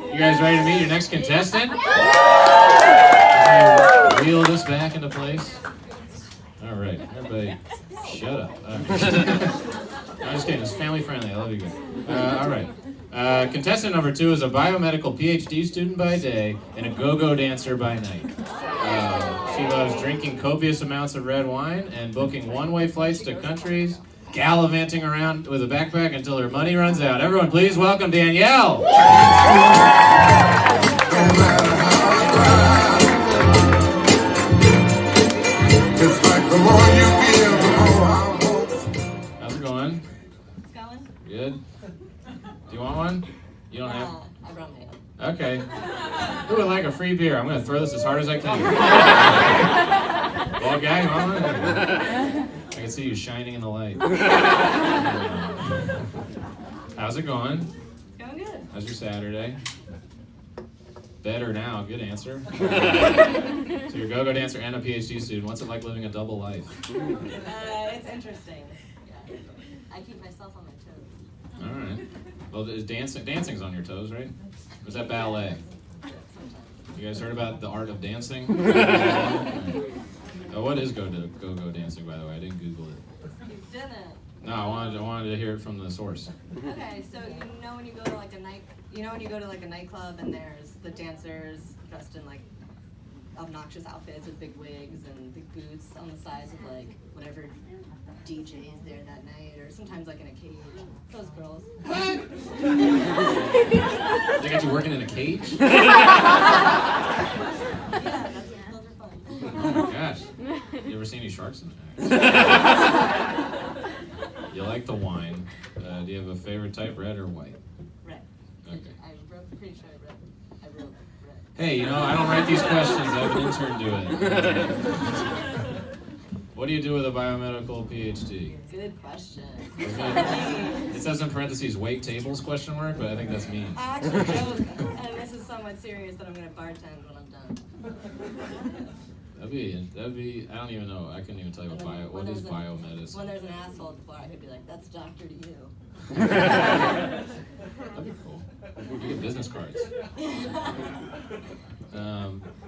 You guys ready to meet your next contestant? Wheel this back into place. All right, everybody, shut up. I'm just kidding. It's family friendly. I love you guys. All right. Contestant number 2 is a biomedical PhD student by day and a go-go dancer by night. She loves drinking copious amounts of red wine and booking one-way flights to countries, gallivanting around with a backpack until her money runs out. Everyone, please welcome Danielle. How's it going? It's going. Good. Do you want one? You don't have? I brought my own. Okay. Who would like a free beer? I'm going to throw this as hard as I can. Bald guy, you want one? I can see you shining in the light. How's it going? It's going good. How's your Saturday? Better now. Good answer. So you're a go-go dancer and a PhD student. What's it like living a double life? It's interesting. Yeah. I keep myself on my toes. All right. Well, is dancing's on your toes, right? Or is that ballet? Sometimes. You guys heard about the art of dancing? What is go-go dancing, by the way? I didn't Google it. You didn't. No, I wanted to hear it from the source. Okay, so you know when you go to like a nightclub and there's the dancers dressed in like obnoxious outfits with big wigs and big boots on the sides of like whatever DJ is there that night, or sometimes like in a cage. Those girls. What? They got you working in a cage? Yeah, those are fun. Oh my gosh. You ever seen any sharks in there? You like the wine. Do you have a favorite type, red or white? Red. Okay. I'm pretty sure I wrote red. Hey, I don't write these questions. I have an intern do it. What do you do with a biomedical PhD? Good question. It says in parentheses, wait tables, question mark, but I think that's mean. I actually joke, and this is somewhat serious, that I'm going to bartend when I'm done. That'd be, I don't even know, I couldn't even tell you what is biomedicine. When there's an asshole at the bar, I could be like, that's doctor to you. That'd be cool. You get business cards.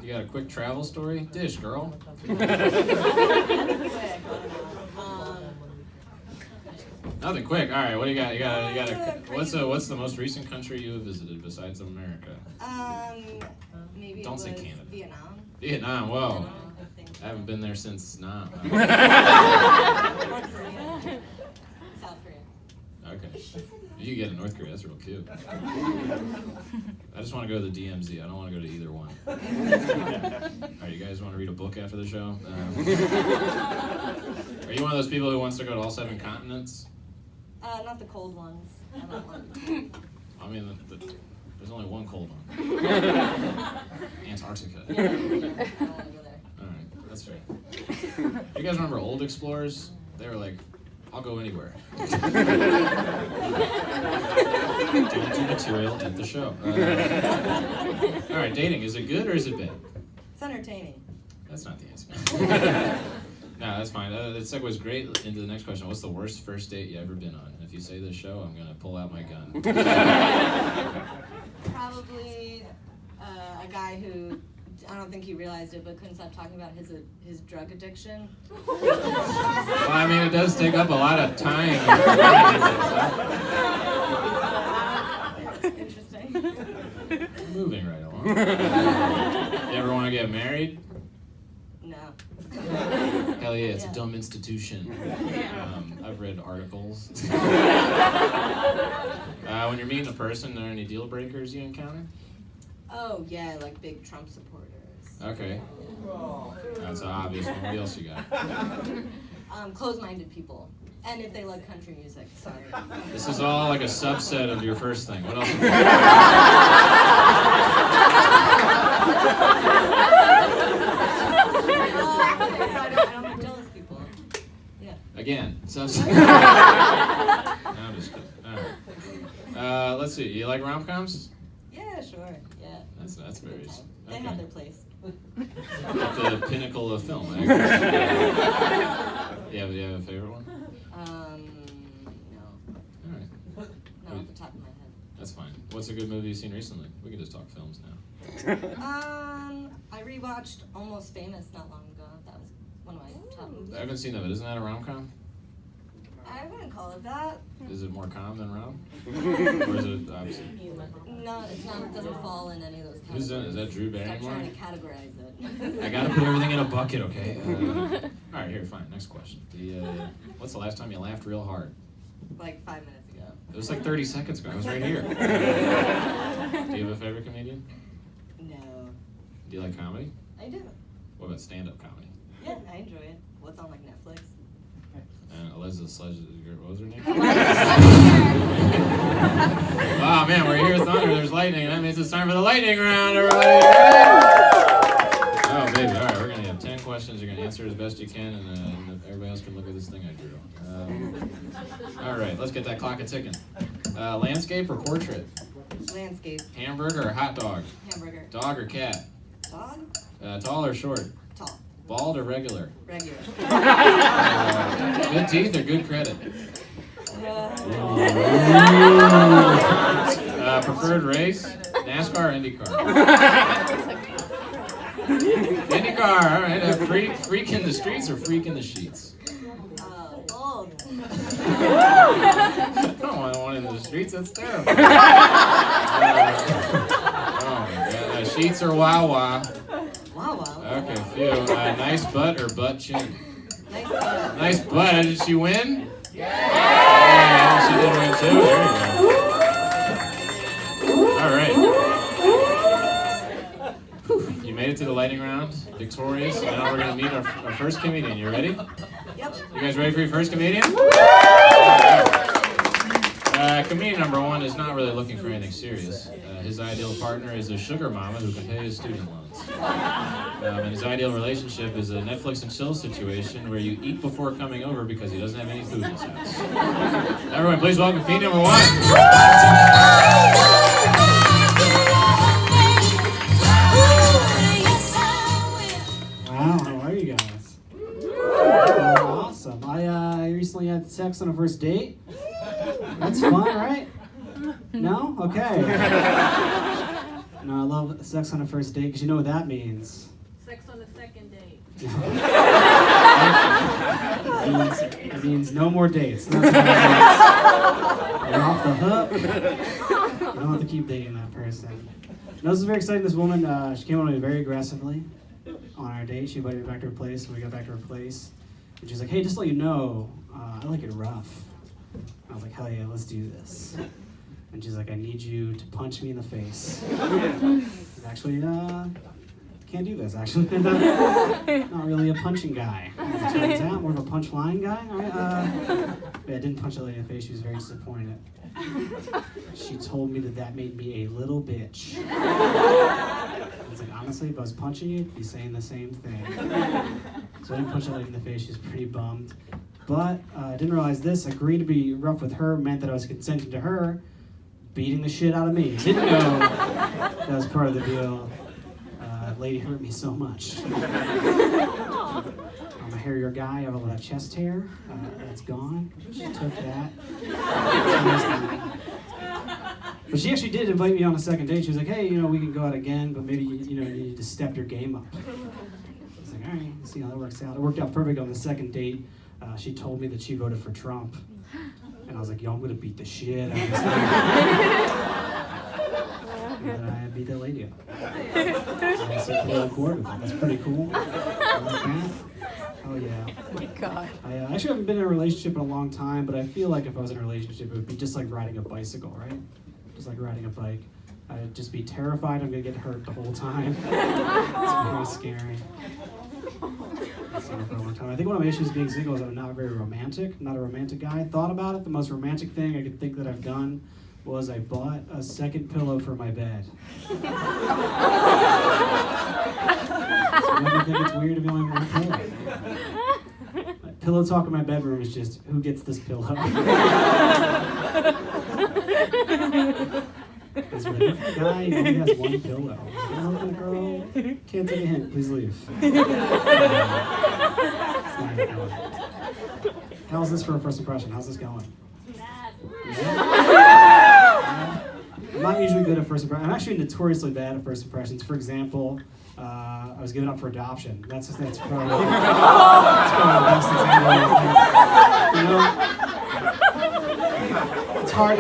You got a quick travel story? Dish, girl. Nothing quick. All right, what do you got? You got what's the most recent country you have visited besides America? Maybe Don't say it was Canada. Vietnam. Vietnam. Whoa. I think. I haven't been there since Nam. North Korea. South Korea. Okay. You get in North Korea. That's real cute. I just want to go to the DMZ. I don't want to go to either one. All right, you guys want to read a book after the show? Are you one of those people who wants to go to all 7 continents? Not the cold ones. I don't want to. I mean, there's only one cold one. Antarctica. Yeah, I don't want to go there. All right, that's fair. You guys remember old explorers? They were like, I'll go anywhere. Don't do material at the show. All right, dating, is it good or is it bad? It's entertaining. That's not the answer. No, that's fine. That segues great into the next question. What's the worst first date you ever been on? And if you say this show, I'm going to pull out my gun. Probably a guy who, I don't think he realized it, but couldn't stop talking about his drug addiction. Well, I mean, it does take up a lot of time. Interesting. Moving right along. You ever want to get married? No. Hell yeah, it's a dumb institution. I've read articles. When you're meeting a person, are there any deal breakers you encounter? Oh, yeah, like big Trump supporters. Okay. That's obvious. What else you got? Closed-minded people. And if they like country music, sorry. This is all like a subset of your first thing. What else? I don't like jealous people. Yeah. Again, subset. No, I'm just kidding. All right. Let's see. You like rom-coms? Yeah, sure. Yeah. That's very. They have their place. At the pinnacle of film. You have a favorite one? No. All right. Not off the top of my head. That's fine. What's a good movie you've seen recently? We can just talk films now. I rewatched Almost Famous not long ago. That was one of my top movies. I haven't seen that, but isn't that a rom-com? I wouldn't call it that. Is it more calm than rom? Or is it obviously? No, it's not. It doesn't fall in any of those categories. Who's in it? Is that Drew Stop Barrymore? trying to categorize it. I gotta put everything in a bucket, okay? All right, here, fine. Next question. What's the last time you laughed real hard? Like 5 minutes ago. It was like 30 seconds ago. I was right here. Do you have a favorite comedian? No. Do you like comedy? I do. What about stand-up comedy? Yeah, I enjoy it. What's on like Netflix? And Elizabeth Sledge, what was her name? Wow, man, we're here, thunder, there's lightning, and that means it's time for the lightning round, everybody. Oh, baby, all right, we're going to have 10 questions. You're going to answer as best you can, and everybody else can look at this thing I drew. All right, let's get that clock a-ticking. Landscape or portrait? Landscape. Hamburger or hot dog? Hamburger. Dog or cat? Dog. Tall or short? Tall. Bald or regular? Regular. Good teeth or good credit? Preferred race? NASCAR or IndyCar? IndyCar, all right. Freak in the streets or freak in the sheets? Both. I don't want one in the streets, that's terrible. Oh my God. Sheets or Wawa? Wawa. Okay, phew. Nice butt or butt chin? Nice butt. Nice butt. Did she win? Yeah, she did win too. There you go. All right. You made it to the lightning round, victorious. Now we're going to meet our first comedian. You ready? Yep. You guys ready for your first comedian? Comedian number one is not really looking for anything serious. His ideal partner is a sugar mama who can pay his student loans. And his ideal relationship is a Netflix and chill situation where you eat before coming over because he doesn't have any food in his house. Everyone, please welcome comedian number one. Wow, how are you guys? Awesome. I recently had sex on a first date. That's fun, right? No? Okay. No, I love sex on a first date because you know what that means. Sex on the second date. It means no more dates. That's what it means. You're off the hook. You don't have to keep dating that person. No, this is very exciting. This woman, she came on me very aggressively on our date. She invited me back to her place. When we got back to her place, and she's like, "Hey, just to let you know, I like it rough." I was like, "Hell yeah, let's do this." And she's like, "I need you to punch me in the face." Actually, can't do this. Actually, not really a punching guy. It turns out, more of a punchline guy. All right, but I didn't punch the lady in the face. She was very disappointed. She told me that made me a little bitch. I was like, honestly, if I was punching you, I'd be saying the same thing. So I didn't punch the lady in the face. She was pretty bummed. But I didn't realize this. Agreeing to be rough with her meant that I was consenting to her beating the shit out of me. Didn't know that was part of the deal. Lady hurt me so much. I'm a hairier guy. I have a lot of chest hair. That's gone. She took that. But she actually did invite me on a second date. She was like, "Hey, we can go out again, but maybe you need to step your game up." I was like, "All right, let's see how that works out." It worked out perfect on the second date. She told me that she voted for Trump, and I was like, "Yo, I'm gonna beat the shit out of this guy." And then I beat that lady up. I was so on board with that. That's pretty cool. I like that. Oh yeah. Oh my God. I actually haven't been in a relationship in a long time, but I feel like if I was in a relationship, it would be just like riding a bicycle, right? Just like riding a bike. I'd just be terrified I'm gonna get hurt the whole time. It's very scary. I've seen it for a long time. I think one of my issues being single is I'm not very romantic. I'm not a romantic guy. I thought about it. The most romantic thing I could think that I've done was I bought a second pillow for my bed. So you never think it's weird to be only one pillow. My pillow talk in my bedroom is just, who gets this pillow? It's like, if a guy only has one pillow. Oh, girl, can't take a hint, please leave. How's this for a first impression? How's this going? Yeah. I'm not usually good at first impressions. I'm actually notoriously bad at first impressions. For example, I was given up for adoption. That's probably the best example. It's hard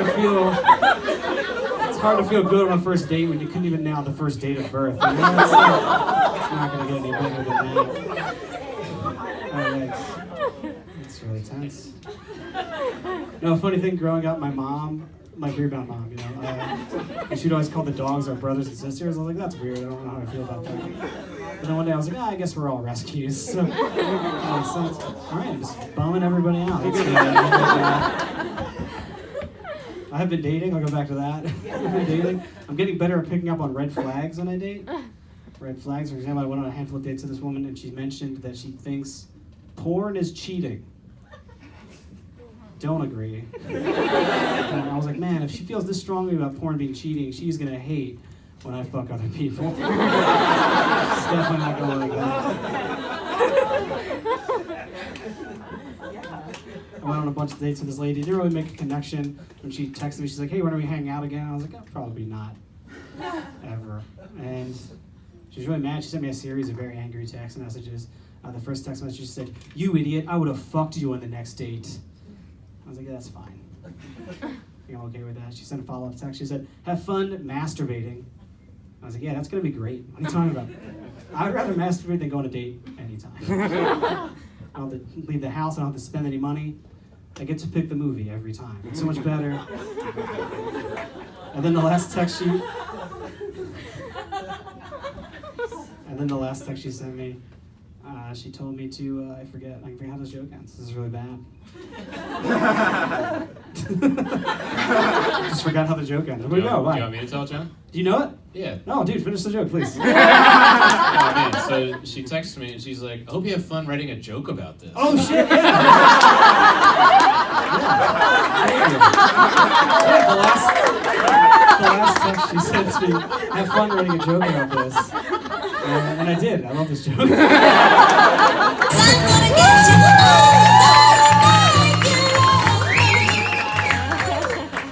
to feel good on a first date when you couldn't even nail the first date of birth. It's not going to get any better than that. It's really tense. No, funny thing, growing up, my mom, my rebound mom, she'd always call the dogs our brothers and sisters. I was like, that's weird. I don't know how I feel about that. But then one day I was like, I guess we're all rescues. So, all right, I'm just bumming everybody out. I have been dating. I'll go back to that. I've been dating. I'm getting better at picking up on red flags when I date. Red flags, for example, I went on a handful of dates with this woman, and she mentioned that she thinks porn is cheating. Don't agree. And I was like, man, if she feels this strongly about porn being cheating, she's gonna hate when I fuck other people. She's definitely not gonna like that. I went on a bunch of dates with this lady. Didn't really make a connection. When she texted me, she's like, hey, when are we hanging out again? I was like, oh, probably not. Ever. And she was really mad. She sent me a series of very angry text messages. The first text message, she said, you idiot, I would have fucked you on the next date. I was like, yeah, that's fine. I think I'm okay with that. She sent a follow-up text. She said, have fun masturbating. I was like, yeah, that's going to be great. What are you talking about? I'd rather masturbate than go on a date anytime. I don't have to leave the house. I don't have to spend any money. I get to pick the movie every time. It's so much better. And then the last text she sent me, she told me to, I forget how this joke ends. This is really bad. Just forgot how the joke ends. Where we go? Bye. Do you want me to tell it, John? Do you know it? Yeah. No, dude, finish the joke, please. Oh, man. So she texts me and she's like, I hope you have fun writing a joke about this. Oh, shit, yeah. The last text she sent to me, have fun writing a joke about this. And I did. I love this joke.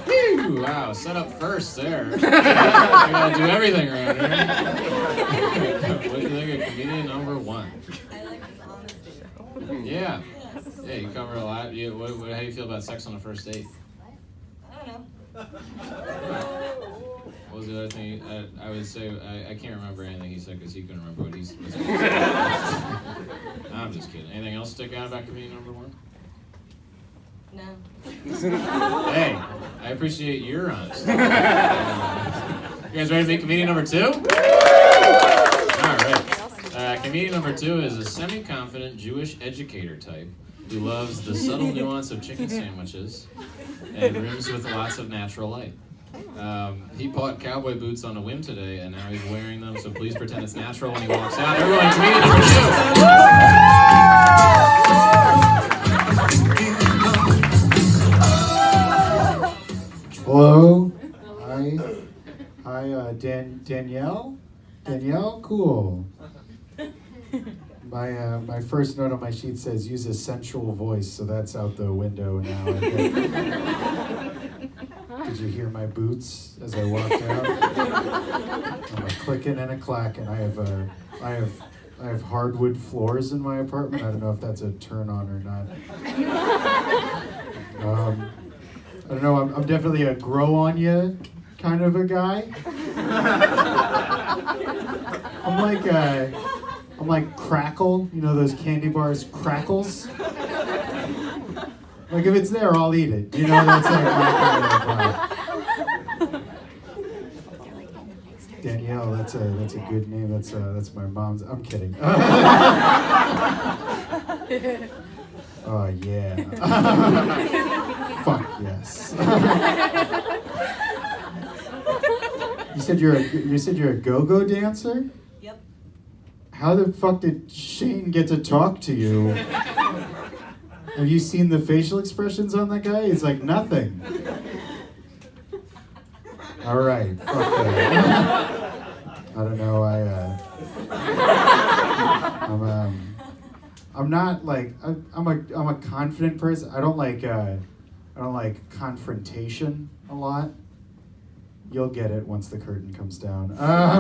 Whew, wow, set up first there. I gotta do everything around here. What do you think of comedian number one? I like his honesty. Yeah. Yeah, you cover a lot. How do you feel about sex on a first date? I don't know. What was the other thing? I would say, I can't remember anything he said because he couldn't remember what he said. I'm just kidding. Anything else stick out about comedian number one? No. Hey, I appreciate your honesty. You guys ready to meet comedian number two? All right. Comedian number two is a semi-confident Jewish educator type who loves the subtle nuance of chicken sandwiches and rooms with lots of natural light. He bought cowboy boots on a whim today, and now he's wearing them, so please pretend it's natural when he walks out. Everyone, comedian number two! Hello? Hi, Danielle? Danielle? Cool. My first note on my sheet says use a sensual voice, so that's out the window now, I think. Did you hear my boots as I walked out? I'm a clicking and a clacking. I have hardwood floors in my apartment. I don't know if that's a turn on or not. I don't know. I'm definitely a grow on ya kind of a guy. I'm like Crackle. You know those candy bars, Crackles. Like if it's there, I'll eat it. You know, that's like my kind of vibe. Danielle, that's a good name. That's my mom's. I'm kidding. Oh yeah. Fuck yes. You said you're a go-go dancer? Yep. How the fuck did Shane get to talk to you? Have you seen the facial expressions on that guy? It's like nothing. All right. Fuck that. I don't know. I'm not like I'm a confident person. I don't like confrontation a lot. You'll get it once the curtain comes down. I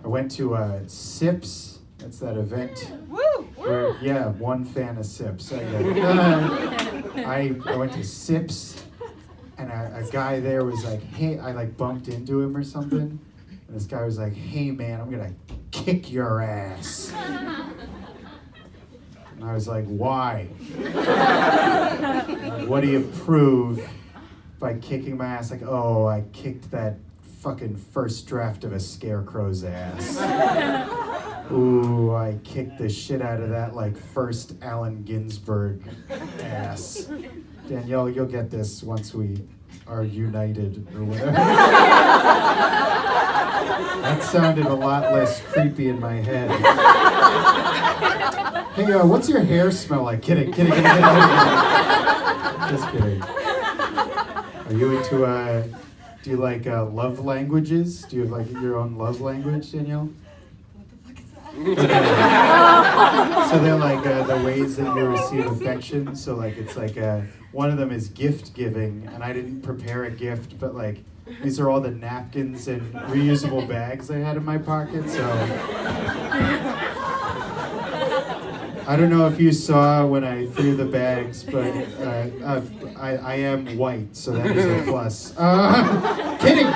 went to SIPS. That's that event. Where, yeah, one fan of SIPS. I get it. I went to SIPS, and a guy there was like, hey, I like bumped into him or something, and this guy was like, hey man, I'm gonna kick your ass. And I was like, why? What do you prove by kicking my ass? Like, oh, I kicked that fucking first draft of a Scarecrow's ass. Ooh, I kicked the shit out of that, like, first Allen Ginsberg ass. Danielle, you'll get this once we are united or whatever. That sounded a lot less creepy in my head. Hey, what's your hair smell like? Kidding. Just kidding. Are you into, do you like love languages? Do you have like your own love language, Danielle? So they're like the ways that you receive affection. So like it's like one of them is gift giving, and I didn't prepare a gift, but like these are all the napkins and reusable bags I had in my pocket. So I don't know if you saw when I threw the bags, but I am white, so that is a plus. Kidding.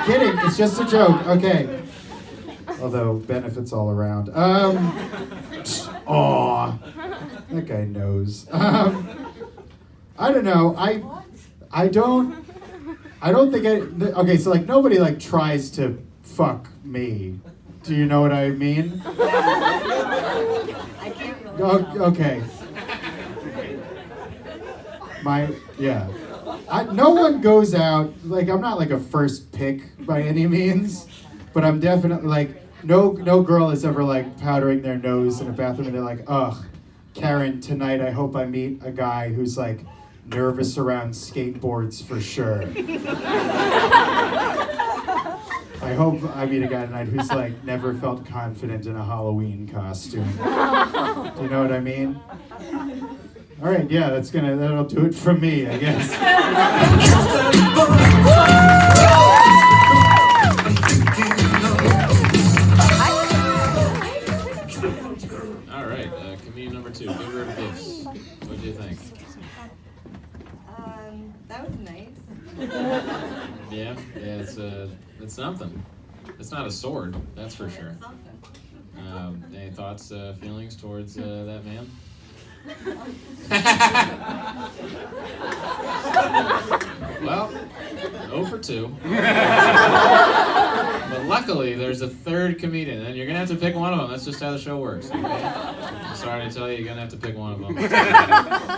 It's just a joke. Okay. Although benefits all around. Aw, that guy knows. I don't know. I don't think okay, so like nobody like tries to fuck me. Do you know what I mean? I can't really Okay. Yeah. No one goes out, like I'm not like a first pick by any means, but I'm definitely like, no girl is ever like powdering their nose in a bathroom and they're like, ugh, Karen, tonight I hope I meet a guy who's like nervous around skateboards for sure. I hope I meet a guy tonight who's like never felt confident in a Halloween costume. Do you know what I mean? All right, yeah, that'll do it from me, I guess. All right, comedian number 2, giver of gifts. What do you think? That was nice. Yeah, it's something. It's not a sword, that's for sure. Something. Any thoughts, feelings towards that man? Well, 0 for 2. But luckily, there's a third comedian, and you're gonna have to pick one of them. That's just how the show works. Okay? I'm sorry to tell you, you're gonna have to pick one of them.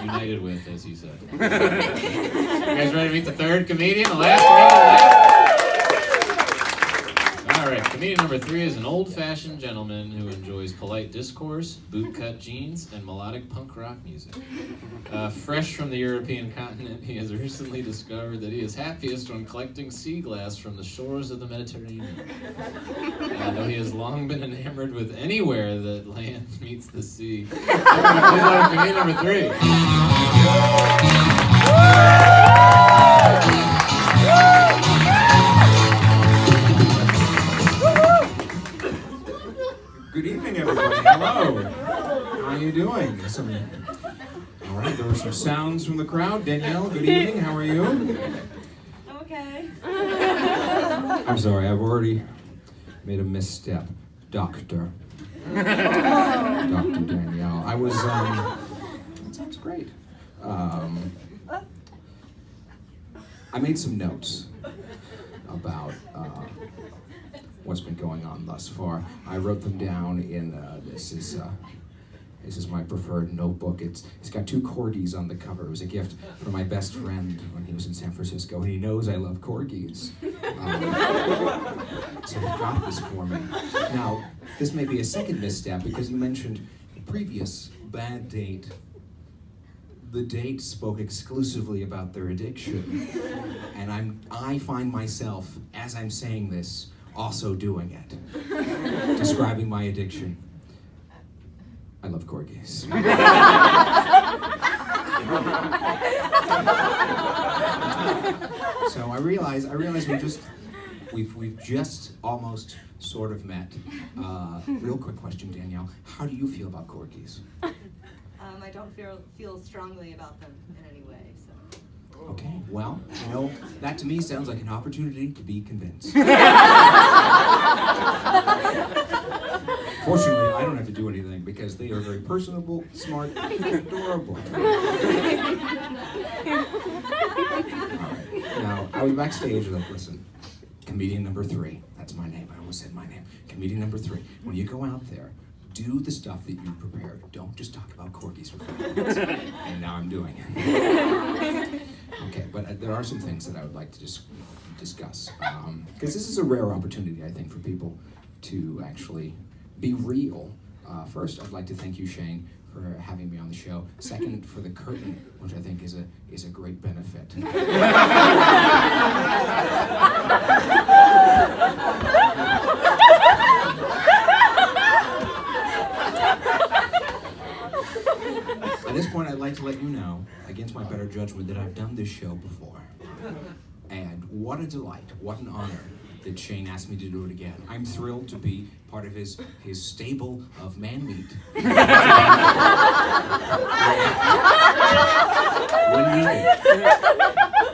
United with, as he said. You guys ready to meet the third comedian? The last comedian? All right, comedian number 3 is an old-fashioned gentleman who enjoys polite discourse, bootcut jeans, and melodic punk rock music. Fresh from the European continent, he has recently discovered that he is happiest when collecting sea glass from the shores of the Mediterranean. Though he has long been enamored with anywhere that land meets the sea. Comedian number 3. Good evening, everybody. Hello. How are you doing? All right, there were some sounds from the crowd. Danielle, good evening. How are you? Okay. I'm sorry, I've already made a misstep. Doctor. Dr. Danielle. I was, that sounds great. I made some notes about what's been going on thus far. I wrote them down in this is my preferred notebook. It's got 2 corgis on the cover. It was a gift from my best friend when he was in San Francisco, and he knows I love corgis. So he got this for me. Now, this may be a second misstep because you mentioned previous bad date. The date spoke exclusively about their addiction, and I find myself, as I'm saying this, also doing it. Describing my addiction. I love corgis. So I realize we've just almost sort of met. Real quick question, Danielle. How do you feel about corgis? I don't feel strongly about them in any way. So. Okay, well, that to me sounds like an opportunity to be convinced. Fortunately, I don't have to do anything because they are very personable, smart, and adorable. All right. Now, I was backstage and like, listen, comedian number 3, that's my name, I almost said my name. Comedian number 3, when you go out there, do the stuff that you prepared. Don't just talk about corgis for 5 minutes. And now I'm doing it. Okay, but there are some things that I would like to just discuss. Because this is a rare opportunity, I think, for people to actually be real. First, I'd like to thank you, Shane, for having me on the show. Second, for the curtain, which I think is a great benefit. At this point, I'd like to let you know, against my better judgment, that I've done this show before. And what a delight, what an honor that Shane asked me to do it again. I'm thrilled to be part of his stable of man meat. When needed.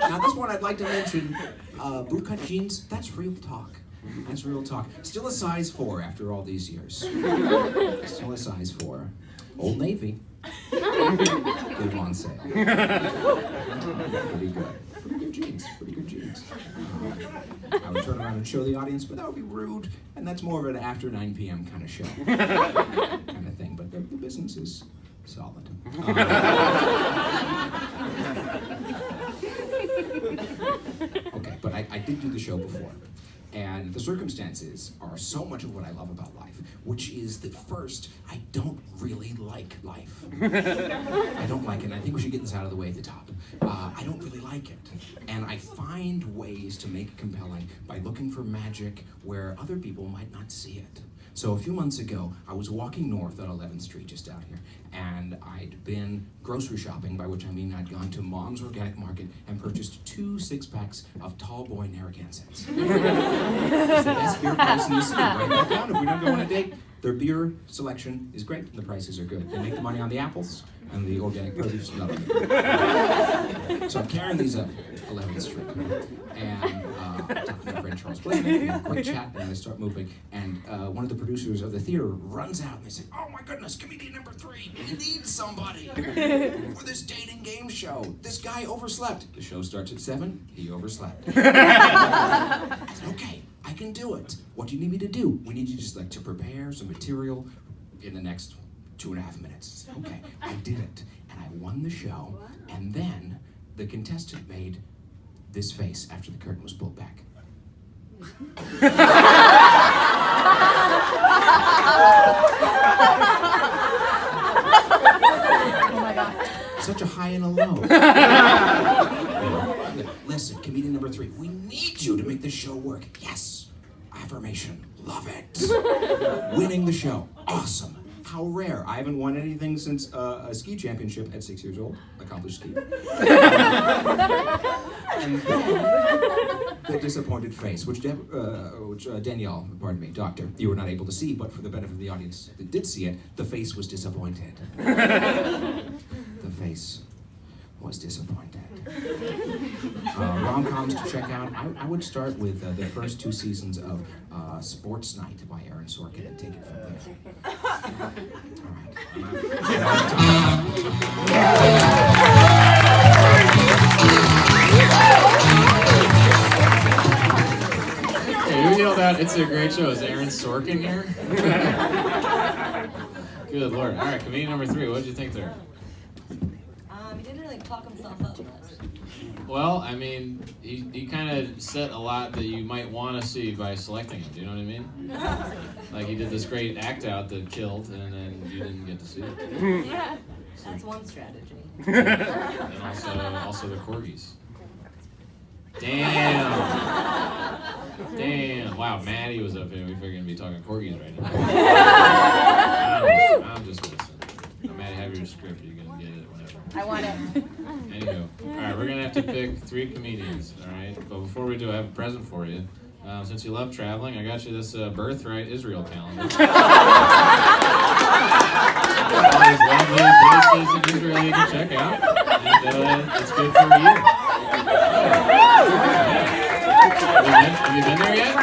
Now this one I'd like to mention, bootcut jeans, that's real talk. That's real talk. Still a size 4 after all these years. Still a size 4. Old Navy. Good on sale. Pretty good. Pretty good jeans. Pretty good jeans. I would turn around and show the audience, but that would be rude. And that's more of an after 9 p.m. kind of show. Kind of thing. But the business is solid. Okay, but I did do the show before. And the circumstances are so much of what I love about life, which is that first, I don't really like life. I don't like it, and I think we should get this out of the way at the top. I don't really like it. And I find ways to make it compelling by looking for magic where other people might not see it. So a few months ago, I was walking north on 11th Street, just out here, and I'd been grocery shopping, by which I mean I'd gone to Mom's Organic Market and purchased 2 6-packs of Tall Boy Narragansetts. It's the best beer price in the city. Write that down if we don't go on a date. Their beer selection is great, and the prices are good. They make the money on the apples, and the organic produce, none of it. So I'm carrying these up 11th Street, and talking to my friend Charles Blaine, a quick chat, and I start moving, and one of the producers of the theater runs out, and they say, "Oh my goodness, comedian number 3, we need somebody for this dating game show. This guy overslept." The show starts at 7, he overslept. I said, "Okay, I can do it. What do you need me to do?" "We need you just to prepare some material in the next 2.5 minutes. Okay, I did it, and I won the show, and then the contestant made this face after the curtain was pulled back. Oh my God. Such a high and a low. Listen, comedian number 3, we need you to make this show work. Yes, affirmation, love it. Winning the show, awesome. How rare. I haven't won anything since a ski championship at 6 years old. Accomplished ski. And then the disappointed face, which Danielle, pardon me, doctor, you were not able to see, but for the benefit of the audience that did see it, the face was disappointed. The face was disappointed. Rom-coms to check out. I would start with the first 2 seasons of Sports Night by Aaron Sorkin and take it from there. All right. Hey, who yelled out, "It's a great show"? Is Aaron Sorkin here? Good Lord. All right, comedian number 3, what did you think there? He didn't really talk himself up much. Well, I mean, he kind of set a lot that you might want to see by selecting him. Do you know what I mean? Like he did this great act out that killed, and then you didn't get to see it. Yeah, that's one strategy. And also the corgis. Damn. Damn. Wow, Maddie was up here. We figured we'd be talking corgis right now. I'm just listening. Maddie, have your your script. You're gonna get it whenever. I want it. Anywho, all right, we're gonna have to pick 3 comedians. All right, but before we do, I have a present for you. Since you love traveling, I got you this Birthright Israel calendar. All these lovely places in Israel you can check out, and it's good for you. Have you been there yet? Wow.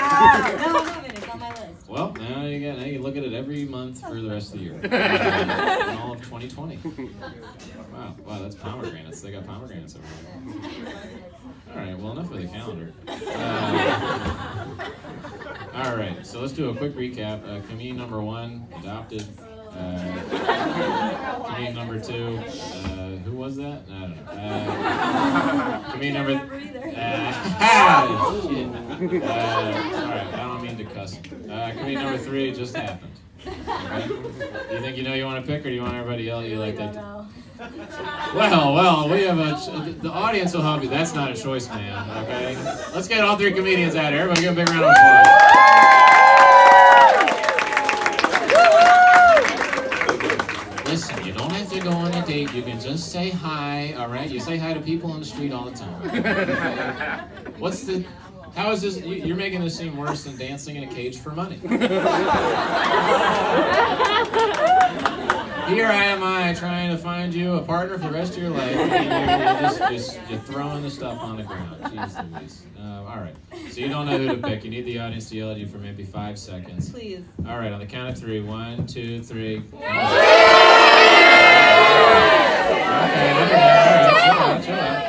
No, I haven't. It's on my list. Well, now you can look at it every month for the rest of the year. In all of 2020. Wow, that's pomegranates. They got pomegranates over there. All right, well, enough of the calendar. All right, so let's do a quick recap. Comedian number 1, adopted. Comedian number 2, who was that? I don't know. Comedian number. Shit. All right, I don't mean to cuss. Comedian number 3 just happened. Okay? You think you know you want to pick, or do you want everybody to yell at you like that? Well, we have the audience will help you. That's not a choice, man. Okay, let's get all 3 comedians out here. Everybody give a big round of applause. Listen, you don't have to go on a date. You can just say hi. All right, you say hi to people on the street all the time. How is this? You're making this seem worse than dancing in a cage for money. Here am I trying to find you a partner for the rest of your life, and you're throwing the stuff on the ground. Jeez Louise. All right. So you don't know who to pick. You need the audience to yell at you for maybe 5 seconds. Please. All right. On the count of 3. 1, 2, 3. Okay. Chill out.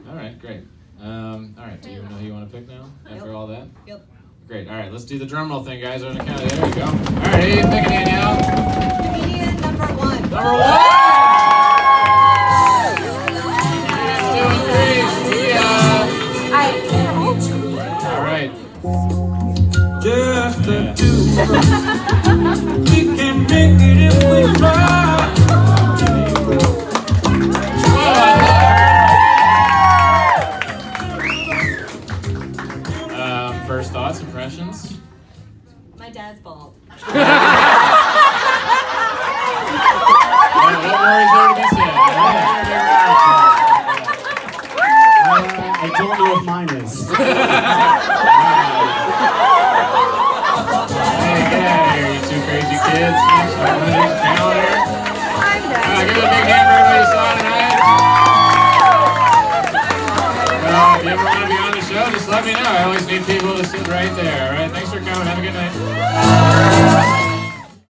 All right. Great. All right. Do you know who you want to pick now? After all that? Yep. Great. All right. Let's do the drum roll thing, guys. On the count of there we go. All right. Who you picking, Danielle? Comedian number 1. Number 1! 2 and 3, see ya! All right. Just the two of us. We can make it if we try. First thoughts, impressions? My dad's bald. All